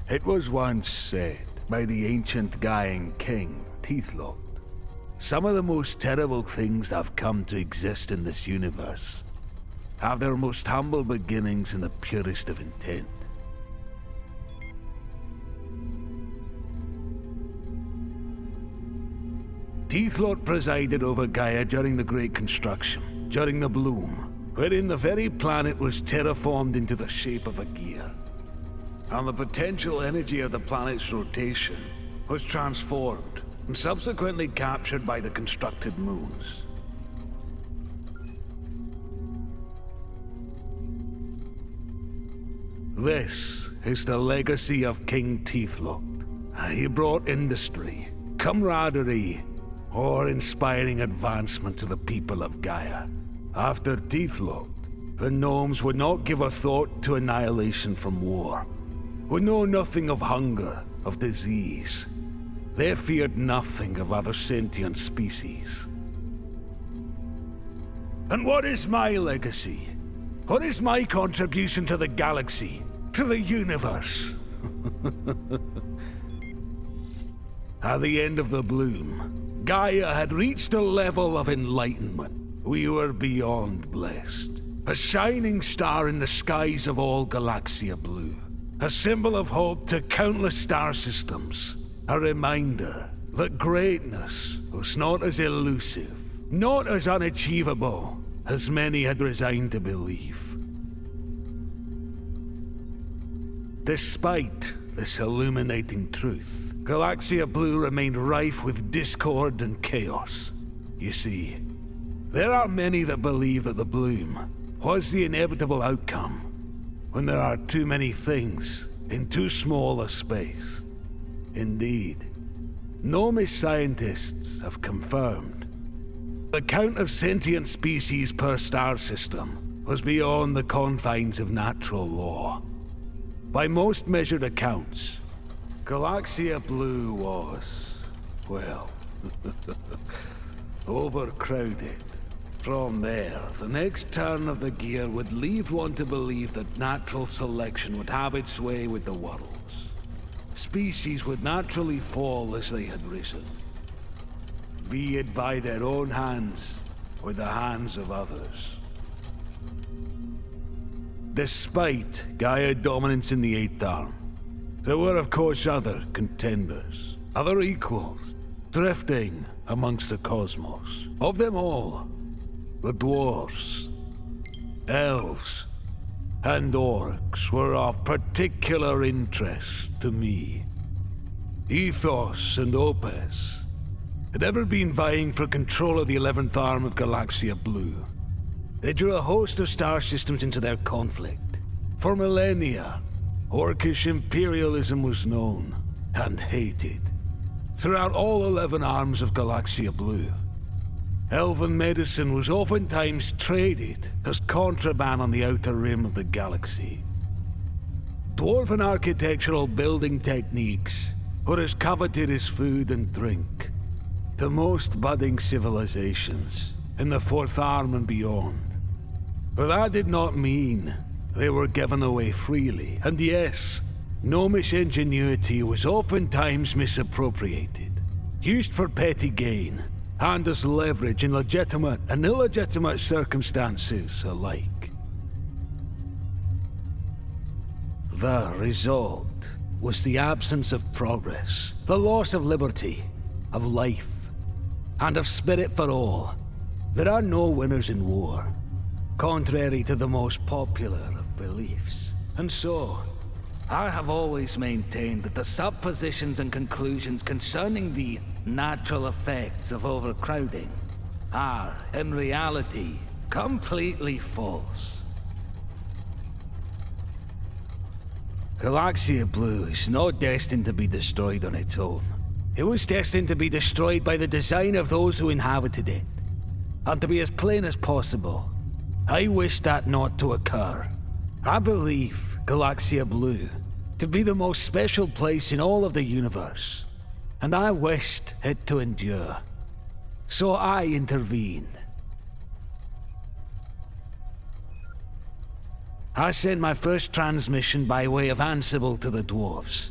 It was once said by the ancient Gaian king, Teethlot, some of the most terrible things that have come to exist in this universe have their most humble beginnings in the purest of intent. Teethlot presided over Gaia during the Great Construction, during the Bloom, wherein the very planet was terraformed into the shape of a gear, and the potential energy of the planet's rotation was transformed and subsequently captured by the constructed moons. This is the legacy of King Teethlot. He brought industry, camaraderie, or inspiring advancement to the people of Gaia. After Teethlot, the gnomes would not give a thought to annihilation from war, would know nothing of hunger, of disease. They feared nothing of other sentient species. And what is my legacy? What is my contribution to the galaxy, to the universe? At the end of the Bloom, Gaia had reached a level of enlightenment. We were beyond blessed. A shining star in the skies of all Galaxia Blue. A symbol of hope to countless star systems. A reminder that greatness was not as elusive, not as unachievable as many had resigned to believe. Despite this illuminating truth, Galaxia Blue remained rife with discord and chaos. You see, there are many that believe that the Bloom was the inevitable outcome when there are too many things in too small a space. Indeed, gnomish scientists have confirmed the count of sentient species per star system was beyond the confines of natural law. By most measured accounts, Galaxia Blue was, well, overcrowded. From there, the next turn of the gear would lead one to believe that natural selection would have its way with the worlds. Species would naturally fall as they had risen, be it by their own hands or the hands of others. Despite Gaia dominance in the Eighth Arm, there were of course other contenders, other equals, drifting amongst the cosmos. Of them all, the dwarves, elves, and orcs were of particular interest to me. Ethos and Opus had ever been vying for control of the 11th arm of Galaxia Blue. They drew a host of star systems into their conflict. For millennia, orcish imperialism was known and hated throughout all 11 arms of Galaxia Blue. Elven medicine was oftentimes traded as contraband on the outer rim of the galaxy. Dwarven architectural building techniques were as coveted as food and drink to most budding civilizations in the Fourth Arm and beyond. But that did not mean they were given away freely. And yes, gnomish ingenuity was oftentimes misappropriated, used for petty gain, and as leverage in legitimate and illegitimate circumstances alike. The result was the absence of progress, the loss of liberty, of life, and of spirit for all. There are no winners in war, contrary to the most popular of beliefs. And so, I have always maintained that the suppositions and conclusions concerning the natural effects of overcrowding are, in reality, completely false. Galaxia Blue is not destined to be destroyed on its own. It was destined to be destroyed by the design of those who inhabited it. And to be as plain as possible, I wish that not to occur. I believe Galaxia Blue to be the most special place in all of the universe, and I wished it to endure. So I intervened. I sent my first transmission by way of Ansible to the dwarves,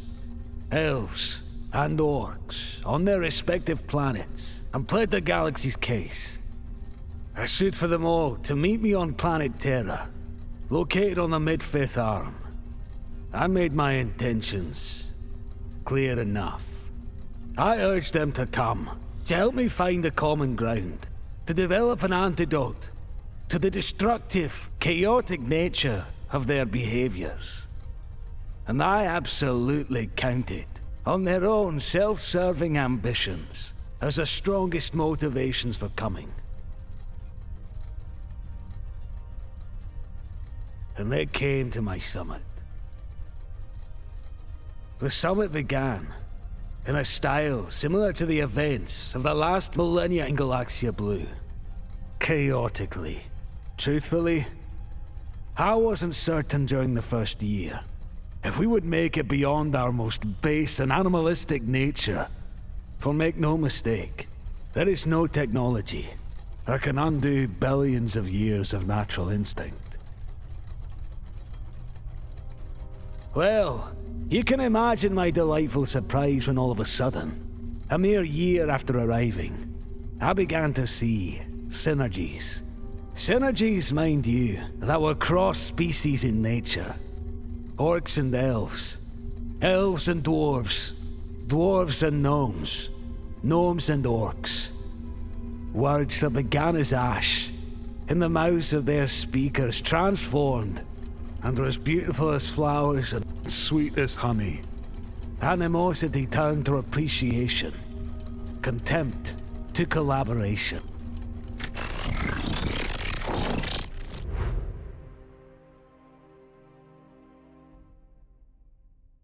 elves, and orcs on their respective planets and pled the galaxy's case. I sued for them all to meet me on planet Terra, located on the mid-fifth arm. I made my intentions clear enough. I urged them to come, to help me find the common ground, to develop an antidote to the destructive, chaotic nature of their behaviors. And I absolutely counted on their own self-serving ambitions as the strongest motivations for coming. And they came to my summit. The summit began in a style similar to the events of the last millennia in Galaxia Blue. Chaotically. Truthfully, I wasn't certain during the first year if we would make it beyond our most base and animalistic nature. For make no mistake, there is no technology that can undo billions of years of natural instinct. Well, you can imagine my delightful surprise when all of a sudden, a mere year after arriving, I began to see synergies. Synergies, mind you, that were cross-species in nature. Orcs and elves. Elves and dwarves. Dwarves and gnomes. Gnomes and orcs. Words that began as ash, in the mouths of their speakers, transformed, and were as beautiful as flowers and sweet as honey. Animosity turned to appreciation. Contempt to collaboration.